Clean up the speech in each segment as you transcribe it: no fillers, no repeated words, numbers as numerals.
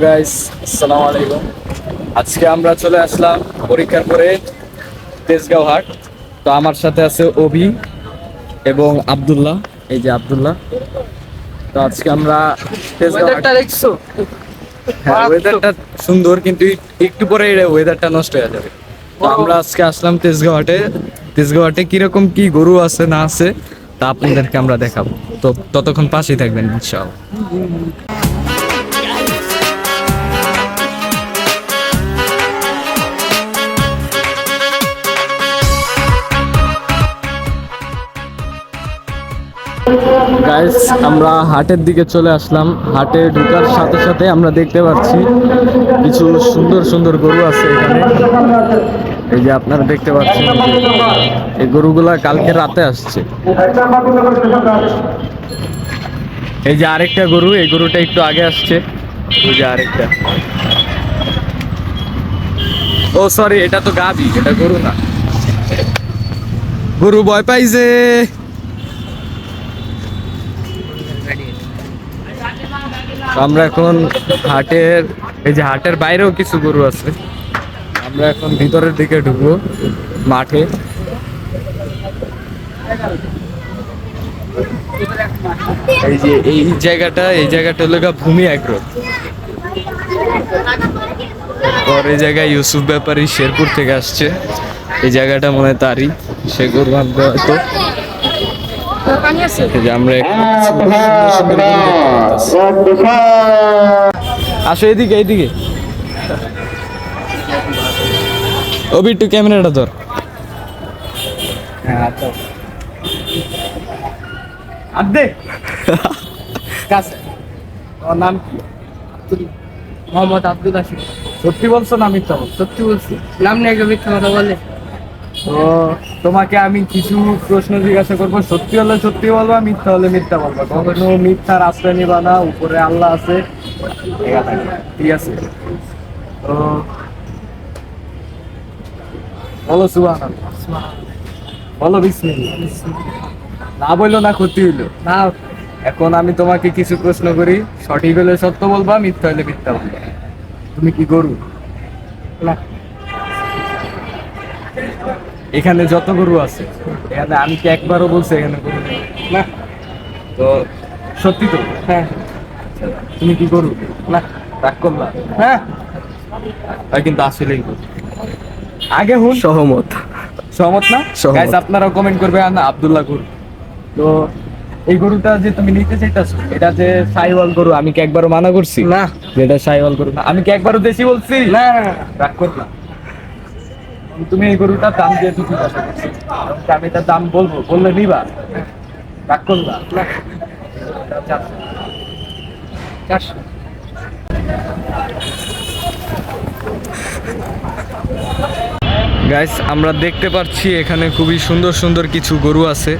Guys, আসসালামু আলাইকুম। আজকে আমরা চলে আসলাম পরীক্ষার পরে তেজগাঁও হাট। তো আমার সাথে আছে অভি এবং আব্দুল্লাহ। এই যে আব্দুল্লাহ। তো আজকে আমরা তেজগাঁও হাট। দেখছো? হ্যাঁ, ওয়েদারটা সুন্দর, কিন্তু একটু পরে ওয়েদারটা নষ্ট হয়ে যাবে। তো আমরা আজকে আসলাম তেজগাঁও হাটে। তেজগাঁও হাটে কিরকম কি গরু আছে না আছে তা আপনাদেরকে আমরা দেখাবো। তো ততক্ষণ পাশেই থাকবেন ইনশাআল্লাহ। গাইস, আমরা হাটের দিকে চলে আসলাম। হাটে ঢোকার সাথে সাথে আমরা দেখতে পাচ্ছি কিছু সুন্দর সুন্দর গরু আছে এখানে। এই যে আপনারা দেখতে পাচ্ছেন, এই গরুগুলা কালকে রাতে আসছে। এই যে আরেকটা গরু, এই গরুটা একটু আগে আসছে। এই যে আরেকটা, ও সরি, এটা তো গাভী, এটা গরু না। গরু ভয় পাইছে। আমরা এখন হাটের, এই যে হাটের বাইরেও কিছু গরু আছে। আমরা এখন ভিতরের দিকে ঢুকবো মাঠে। এই যে এই জায়গাটা হলো ভূমি এগ্রো। আর এই জায়গায় ইউসুফ ব্যাপারী শেরপুর থেকে আসছে। এই জায়গাটা মনে হয় তারই, সে গরু আনবে হয়তো। এই যে আমরা আসো এদিকে, এইদিকে অবি, একটু ক্যামেরাটা ধর। নাম কি? মোহাম্মদ আব্দুল আসিফ। সত্যি বলছো না মিথ্যা বলছো? সত্যি বলছি, নাম নিয়ে একজন মিথ্যা কথা বলে। তো তোমাকে আমি কিছু প্রশ্ন জিজ্ঞাসা করবো, সত্যি হলে সত্যি বলবা, মিথ্যা হলে মিথ্যা বলবা। কখনো মিথ্যার আশ্রয় নিবা না। উপরে আল্লাহ আছে, ঠিক আছে? তো বলো সুবহানাল্লাহ, বলো বিসমিল্লাহ। না বললো না ক্ষতি হইলো না, এখন আমি তোমাকে কিছু প্রশ্ন করি, সঠিক হলে সত্য বলবা, মিথ্যা হলে মিথ্যা বলবা। তুমি কি গরু? না, এখানে যত গরু আছে, এখানে আমি কি একবারও বলছি এখানে গরু নেই? না। তো সত্যি তো? হ্যাঁ। তুমি কি গরু? না। রাগ করলা? হ্যাঁ। তাই কিন্তু আসলেই গরু। আগে হুন সহমত। সহমত না? সহমত। গাইস, আপনারাও কমেন্ট করবে না আব্দুল্লাহ গরু। তো এই গরুটা যে তুমি নিতে চাইতাছো, এটা যে সাইওয়াল গরু, আমি কি একবারও মানা করছি না। যে এটা সাইওয়াল গরু না? আমি কি একবারও দেশি বলছি? না। রাগ করলা? তুমি এই গরুটার দাম দিয়ে তুমি জিজ্ঞাসা করছি, আমি তার দাম বলবো, বললে নিবা? রাগ করলা? না। 400। 400। গাইস, আমরা দেখতে পাচ্ছি এখানে খুবই সুন্দর সুন্দর কিছু গরু আছে।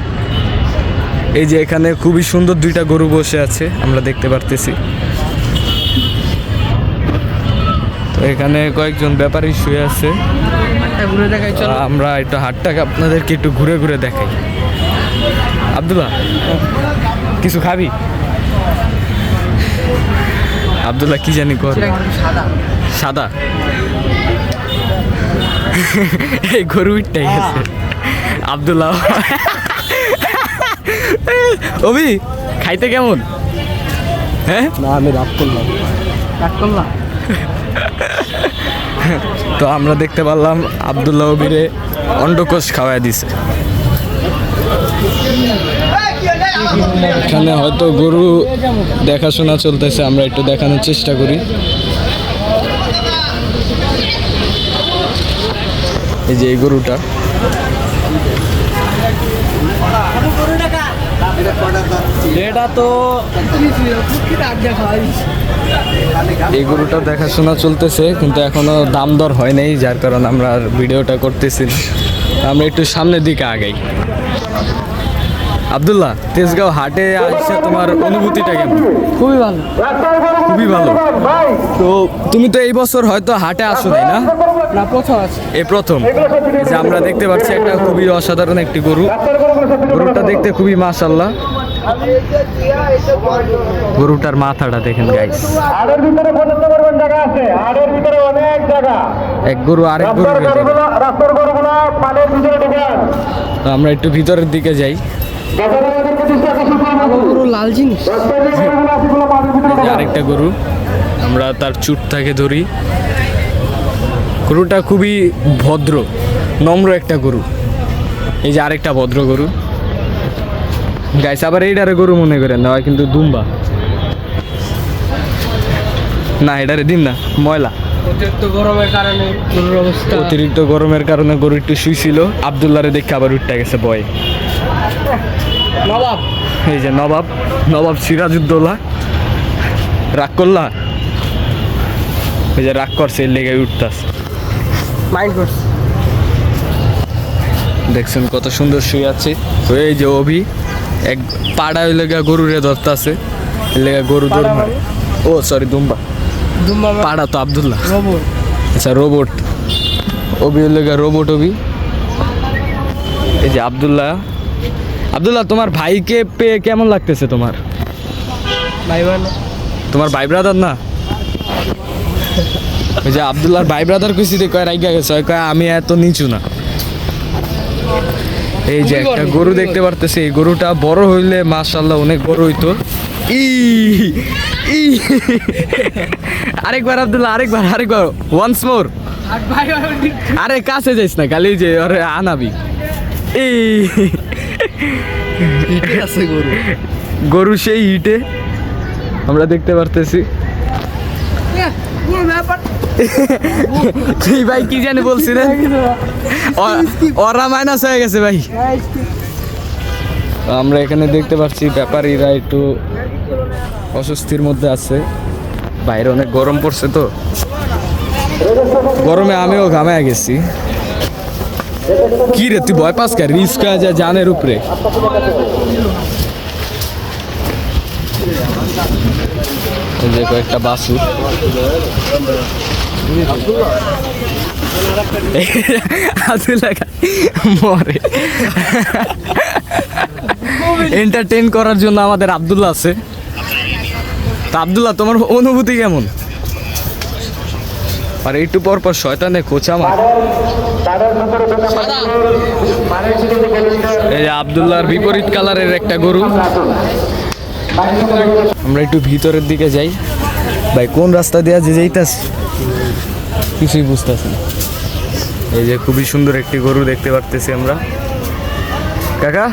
এই যে এখানে খুবই সুন্দর দুইটা গরু বসে আছে, আমরা দেখতে পারতেছি। তো এখানে কয়েকজন ব্যাপারী শুয়ে আছে। ঘুরে দেখাই চলো। আমরা একটু হাটটাকে আপনাদেরকে একটু ঘুরে ঘুরে দেখাই। আব্দুল্লাহ, কিছু খাবি? আব্দুল্লাহ কি জানি কর। সাদা। সাদা? এই গরু উঠটাই গেছে আব্দুল্লাহ। অভি, খাইতে কেমন? হ্যাঁ, না, আমি রাগ করলাম। রাগ করলাম। তো আমরা দেখতে পারলাম আব্দুল্লাহ অভিরে অন্ডকোষ খাওয়াই দিছে। এখানে হয়তো গরু দেখাশোনা চলতেছে, আমরা একটু দেখানোর চেষ্টা করি। এই যে এই গরুটা, এটা তো এই গরুটা দেখাশোনা চলতেছে, কিন্তু এখনো দাম দর হয় নাই, যার কারণে আমরা আর ভিডিওটা করতেছি না। আমরা একটু সামনের দিকে আগাই। আব্দুল্লাহ, তেজগাঁও হাটে আসছে, তোমার অনুভূতিটা কেমন? খুবই ভালো। খুবই ভালো। তো তুমি তো এই বছর হয়তো হাটে আসো নাই না? না, প্রথম আছে। এই প্রথম। যে আমরা দেখতে পাচ্ছি একটা খুবই অসাধারণ একটি গরু। গরুটা দেখতে খুবই মাশাআল্লাহ। গরুটার মাথাটা দেখেন গাইস। হাটের ভিতরে পর্যন্ত করবেন জায়গা আছে, হাটের ভিতরে অনেক জায়গা। এক গরু আরেক গরু রাস্তার গরুগুলো পানের ভিতরে ঢুকেন। আমরা একটু ভিতরের দিকে যাই। পুরো লাল জিনিস। এই যে আরেকটা গরু, আমরা তার চুটটাকে ধরি। গরুটা খুবই ভদ্র নম্র একটা গরু। এই যে আরেকটা ভদ্র গরু গাইস। আবার এইটারে গরু মনে করেন না, কিন্তু দুম্বা না, এটারে দিন না, ময়লা। অতিরিক্ত গরমের কারণে গরুর অবস্থা। অতিরিক্ত গরমের কারণে গরু একটু শুইছিল। আবদুল্লাহরে দেখে আবার উঠতে গেছে বয়। নবাব। এই যে নবাব, নবাব সিরাজউদ্দৌলা রাগ করলা, এই যে রাগ করছে, এর লেগে উঠতাছে। মাইন্ড করছে। দেখছেন কত সুন্দর শুয়ে আছে। তো এই যে অভি এক পাড়া ওই লেগা গরুরে ধরতাছে, এর লেগা গরু দৌড় মারে। ও সরি, দুম্বা। দুম্বা পাড়া তো আবদুল্লাহ। রোবট। আচ্ছা রোবট, অভি ওই লেগা রোবট অভি। এই যে আবদুল্লাহ। আবদুল্লাহ, তোমার ভাইকে পেয়ে কেমন লাগতেছে তোমার? ভাই মানে তোমার ভাই ব্রাদার না? ওই যে আবদুল্লাহর ভাই ব্রাদার খুশিতে কয় রাইগা গেছে, ওই কয় আমি এত নিচু না। এই যে একটা গরু দেখতে পারতেছি, এই গরুটা বড় হইলে মাশাআল্লাহ অনেক বড় হইতো। ই ই আরেকবার আবদুল্লাহ, আরেকবার ওয়ান্স মোর। আর ভাই আরে কাছে যাইস না, খালি যে আরে আনাবি। এই আছে গরু। গরু সেই হিটে আমরা দেখতে পারতেছি। পুরো ব্যাপার। কি ভাই কি জানি বলছি রে, ওরা মাইনাস হয়ে গেছে ভাই। আমরা এখানে দেখতে পাচ্ছি ব্যাপারীরা একটু অস্বস্তির মধ্যে আছে। বাইরে অনেক গরম পড়ছে, তো গরমে আমিও ঘামায় গেছি। কি রে তুই ভয় পাস কে? রিস্ক যা জানের উপরে। এই যে কয়েকটা বাসুর। মরে এন্টারটেইন করার জন্য আমাদের আব্দুল্লাহ আছে। তা আব্দুল্লাহ, তোমার অনুভূতি কেমন? আর একটু পর পর শয়তানে কোচা মার। এই যে আব্দুল্লাহর বিপরীত কালারের একটা গরু। আমরা একটু ভিতরের দিকে যাই। ভাই কোন রাস্তা দিয়ে যে যাইতাছি কিছুই বুঝতেছি না। এই যে খুবই সুন্দর একটি গরু দেখতে পারতেছি আমরা। কাকা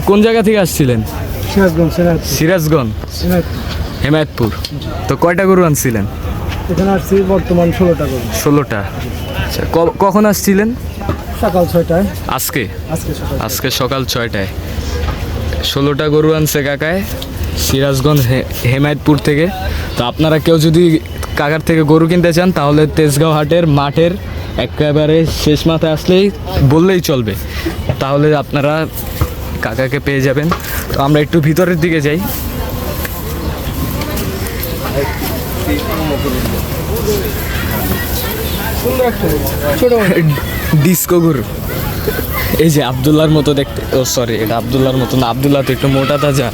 কোন জায়গা থেকে আসছিলেন? সিরাজগঞ্জ, হেমায়তপুর। তো কয়টা গরু আনছিলেন? এখানে আসছি বর্তমান 16টা গরু। 16টা। আচ্ছা, কখন আসছিলেন? সকাল 6টায়। আজকে সকাল 6টায় 16টা গরু আনছে কাকায় সিরাজগঞ্জ হেমায়তপুর থেকে। তো আপনারা কেউ যদি কাকার থেকে গরু কিনতে চান তাহলে তেজগাঁও হাটের মাঠের একেবারে শেষ মাথায় আসলেই বললেই চলবে, তাহলে আপনারা কাকাকে পেয়ে যাবেন। তো আমরা একটু ভিতরের দিকে যাই। ডিস্কো গরু। এই যে আব্দুল্লাহর মতো দেখতে। ও সরি, এটা আব্দুল্লাহর মতো না, আব্দুল্লাহ তো একটু মোটা তাজা।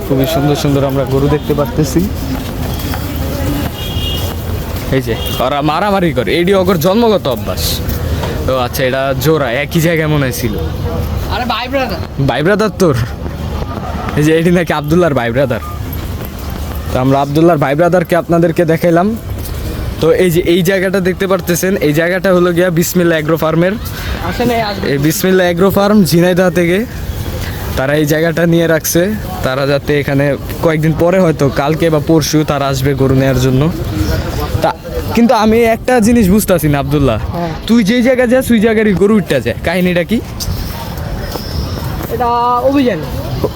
খুবই সুন্দর সুন্দর আমরা গরু দেখতে পারতেছি। এই যে ওরা মারামারি করে, এডি ওগর জন্মগত অভ্যাস। ও আচ্ছা, এটা জোড়া একই জায়গায় মনে ছিল। আরে ভাই ব্রাদার। ভাই ব্রাদার তোর? এই যে এটি নাকি আব্দুল্লাহর ভাই ব্রাদার। তো আমরা আব্দুল্লাহর ভাই ব্রাদারকে আপনাদেরকে দেখাইলাম। তো এই যে এই জায়গাটা দেখতে পারতেছেন, এই জায়গাটা হলো গিয়া বিসমিল্লাহ এগ্রো ফার্মের। এই বিসমিল্লাহ এগ্রো ফার্ম ঝিনাইদহ থেকে তারা এই জায়গাটা নিয়ে রাখছে। তারা যাতে এখানে কয়েকদিন পরে, হয়তো কালকে বা পরশু তারা আসবে গরু নেওয়ার জন্য। তা কিন্তু আমি একটা জিনিস বুঝতেছি না আব্দুল্লাহ, তুই যেই জায়গায় যাস ওই জায়গারই গরু উঠতে যায়, কাহিনীটা কি? এটা অভিযান।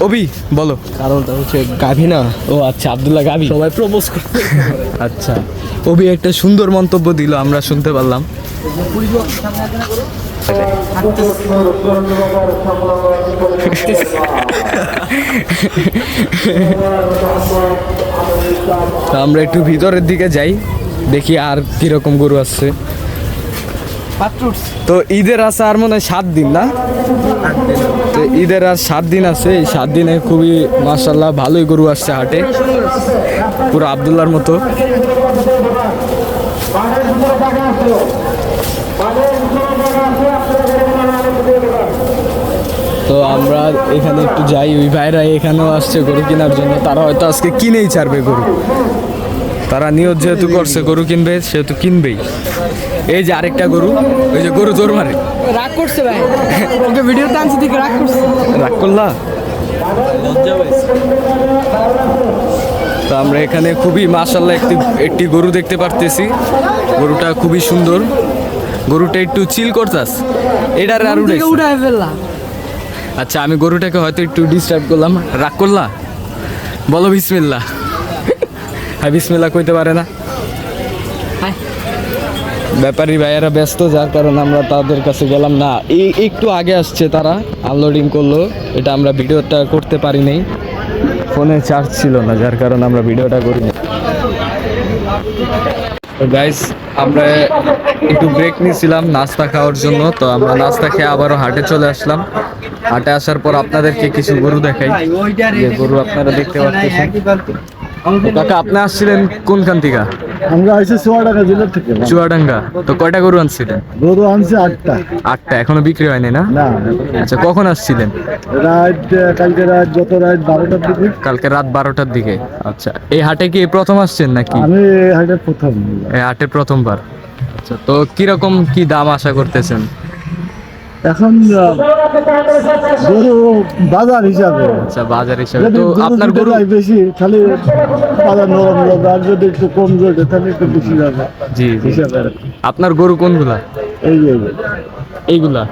অভি বলো। কারণটা হচ্ছে গাভী না। ও আচ্ছা, আব্দুল্লাহ গাভী। সবাই প্রপোজ করে। আচ্ছা, অভি একটা সুন্দর মন্তব্য দিল, আমরা শুনতে পারলাম। তো আমরা একটু ভিতরের দিকে যাই, দেখি আর কিরকম গরু আসছে। মাত্র উঠছে। তো ঈদের আছে আর মনে হয় 7 দিন না? তো ঈদের আর 7 দিন আছে, এই 7 দিনে খুবই মাশাআল্লাহ ভালোই গরু আসছে হাটে, পুরো আব্দুল্লাহর মতো। তো আমরা এখানে একটু যাই, ওই ভাইরা এখানেও আসছে গরু কেনার জন্য, তারা হয়তো আজকে কিনেই ছাড়বে গরু, তারা নিয়ত যেহেতু করছে গরু কিনবে সেহেতু কিনবেই। এই যে আরেকটা গরু, ওই যে গরু জোর মারে, রাগ করছে ভাই, ওকে ভিডিওতে আনছি দিকে রাগ করছে। রাগ করলা? তো আমরা এখানে খুবই মাশাআল্লাহ একটি গরু দেখতে পারতেছি, গরুটা খুবই সুন্দর, গরুটা একটু চিল করতাস, এটার আর উঠে। উঠায় ফেললাম। আচ্ছা, আমি গরুটাকে হয়তো একটু ডিস্টার্ব করলাম, রাগ করলা? বলো বিসমিল্লাহ। হ্যাঁ, বিসমিল্লাহ কইতে পারে না। ব্যাপারী ভাইয়েরা ব্যস্ত, যার কারণে আমরা তাদের কাছে গেলাম না। এই একটু আগে আসছে, তারা আনলোডিং করলো, এটা আমরা ভিডিওটা করতে পারি নাই, ফোনে চার্জ ছিল না, যার কারণে আমরা ভিডিওটা করিনি। তো গাইস, আমরা একটু ব্রেক নিয়েছিলাম নাস্তা খাওয়ার জন্য, তো আমরা নাস্তা খেয়ে আবারও হাটে চলে আসলাম। হাটে আসার পর আপনাদেরকে কিছু গরু দেখাই, যে গরু আপনারা দেখতে পাচ্ছেন। কাকা, আপনি আসছিলেন কোনখান থেকে? আমরা আইসি চুয়াডাঙ্গা জেলা থেকে। চুয়াডাঙ্গা। তো কয়টা গরু আনছিলেন? গরু আনছে 8টা। 8টা এখনো বিক্রি হয়নি না? না, আচ্ছা, কখন আসছিলেন? রাত কালকে রাত যত রাত 12টার দিকে। কালকে রাত 12টার দিকে। আচ্ছা, এই হাটে কি প্রথম আসছেন নাকি? আমি হাটের প্রথম। এই হাটে প্রথমবার। আচ্ছা, তো কিরকম কি দাম আশা করতেছেন? এখন গরু বাজার হিসাবে। আচ্ছা, বাজার হিসাবে যদি তো গরু আপনার দুটো গরু যায় বেশি, তাহলে বাজার নরম যাবে, আর যদি একটু কম যাবে তাহলে একটু বেশি যাবে। জি জি। হিসাবে আপনার গরু কোনগুলা? এই যে এইগুলা।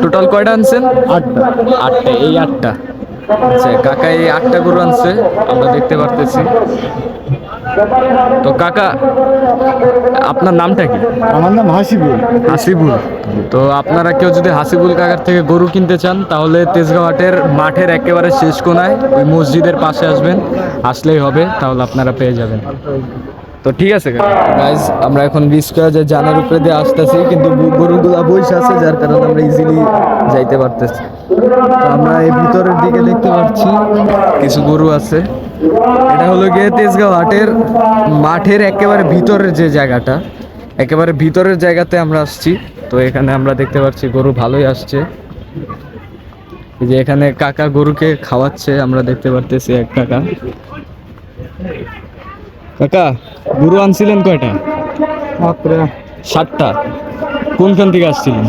টোটাল কয়টা আনছেন? 8টা। 8টা। এই 8টা। আচ্ছা, কাকা এই 8টা গরু আনছে, আমরা দেখতে পারতেছি। তো কাকা, আপনার নামটা কি? আমার নাম হাসিবুল। হাসিবুল। তো আপনারা কেউ যদি হাসিবুল কাকার থেকে গরু কিনতে চান, তাহলে তেজগাঁও হাটের মাঠের একেবারে শেষ কোনায় ওই মসজিদের পাশে আসবেন, আসলেই হবে, তাহলে আপনারা পেয়ে যাবেন। তো ঠিক আছে গাইজ, আমরা এখন রিস্কা যে জানের উপরে দিয়ে আসতেছি, কিন্তু গরুগুলা বইসে আছে, যার কারণে আমরা ইজিলি যাইতে পারতেছি। তো আমরা এই ভিতরের দিকে দেখতে পাচ্ছি কিছু গরু আছে। এটা হলো গিয়ে তেজগাঁও হাটের মাঠের একেবারে ভিতরের যে জায়গাটা, একেবারে ভিতরের জায়গাতে আমরা আসছি। তো এখানে আমরা দেখতে পাচ্ছি গরু ভালোই আসছে। এই যে এখানে কাকা গরুকে খাওয়াচ্ছে, আমরা দেখতে পারতেছি এক কাকা। কাকা, গরু আনছিলেন কয়টা? 7টা। কোনখান থেকে আসছিলেন?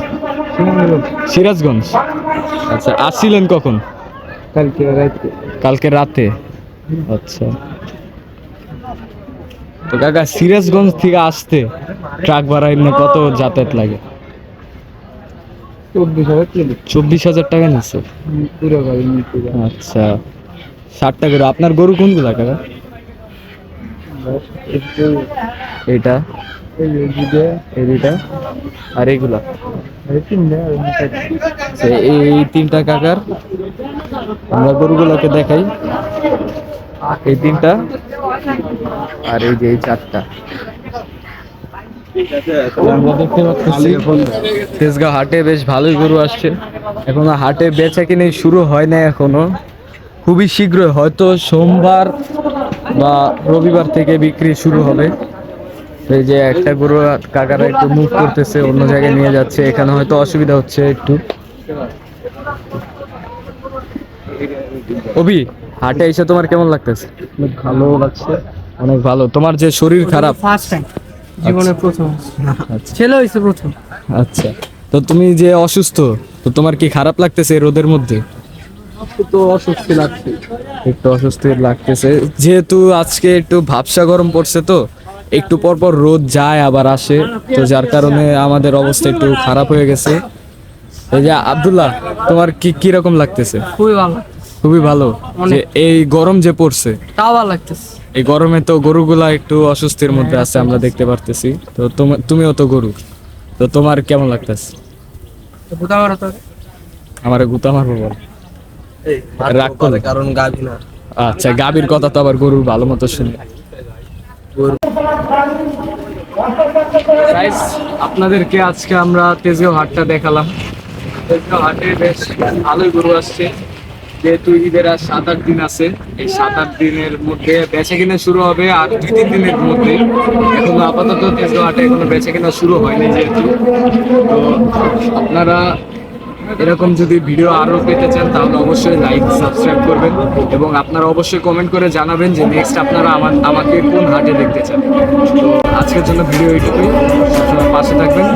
সিরাজগঞ্জ। আচ্ছা, আসছিলেন কখন? কালকে রাতে। আচ্ছা, তো কাকা সিরাজগঞ্জ থেকে আসতে ট্রাক ভাড়া এমনি কত যাতায়াত লাগে? 24,000 টাকা নিচ্ছে। আচ্ছা, 7টা গরু। আপনার গরু কোনগুলা কাকা? এইটা, এই দুইটা, আর এইগুলা। আচ্ছা, এই 3টা কাকার। আমরা গরুগুলোকে দেখাই, এই 3টা, আর এই যে এই 4টা। আমরা দেখতে পাচ্ছি তেজগাঁও হাটে বেশ ভালোই গরু আসছে। এখনো হাটে বেচা কিনে শুরু হয় না এখনো, খুবই শীঘ্রই, হয়তো সোমবার বা রবিবার থেকে বিক্রি শুরু হবে। এই যে একটা গরু কাকারা একটু মুভ করতেছে, অন্য জায়গায় নিয়ে যাচ্ছে, এখানে হয়তো অসুবিধা হচ্ছে একটু। অভি, হাটে এসে তোমার কেমন লাগতেছে? ভালো লাগছে। অনেক ভালো। তোমার যে শরীর খারাপ, ফার্স্ট টাইম জীবনে প্রথম, ছেলে হয়েছে প্রথম। আচ্ছা, তো তুমি যে অসুস্থ, তো তোমার কি খারাপ লাগতেছে এই রোদের মধ্যে? তো অস্বস্তি লাগছে। একটু অস্বস্তি লাগতেছে, যেহেতু আজকে একটু ভাবসা গরম পড়ছে, তো একটু পর পর রোদ যায় আবার আসে, তো যার কারণে আমাদের অবস্থা একটু খারাপ হয়ে গেছে। এই যে আব্দুল্লাহ, তোমার কি রকম লাগতেছে? খুবই ভালো, খুবই ভালো। যে এই গরম যে পড়ছে, তাও ভালো লাগতেছে। এই গরমে তো গরুগুলা একটু অস্বস্তির মধ্যে আছে, আমরা দেখতে পারতেছি। তো তুমিও তো গরু, তো তোমার কেমন লাগতেছে? আমার গুতা মারবো বল, রাগ করে, কারণ গাভী না। আচ্ছা, গাভীর কথা তো আবার গরুর ভালো মতো শুনে। গাইস আপনাদেরকে আজকে আমরা তেজগাঁও হাটটা দেখালাম। তেজগাঁও হাটে বেশ ভালোই গরু আসছে, যেহেতু ঈদের আর 7-8 দিন আছে। এই 7-8 দিনের মধ্যে বেচা কিনা শুরু হবে আর 2-3 দিনের মধ্যে। এখনো আপাতত তেজগাঁও হাটে এখনো বেচা কিনা শুরু হয়নি যেহেতু। তো আপনারা এরকম যদি ভিডিও আরো পেতে চান তাহলে অবশ্যই লাইক সাবস্ক্রাইব করবেন এবং আপনারা অবশ্যই কমেন্ট করে জানাবেন যে নেক্সট আপনারা আমাকে কোন হাটে দেখতে চান। তো আজকের জন্য ভিডিও এইটুকুই, সবসময় পাশে থাকবেন।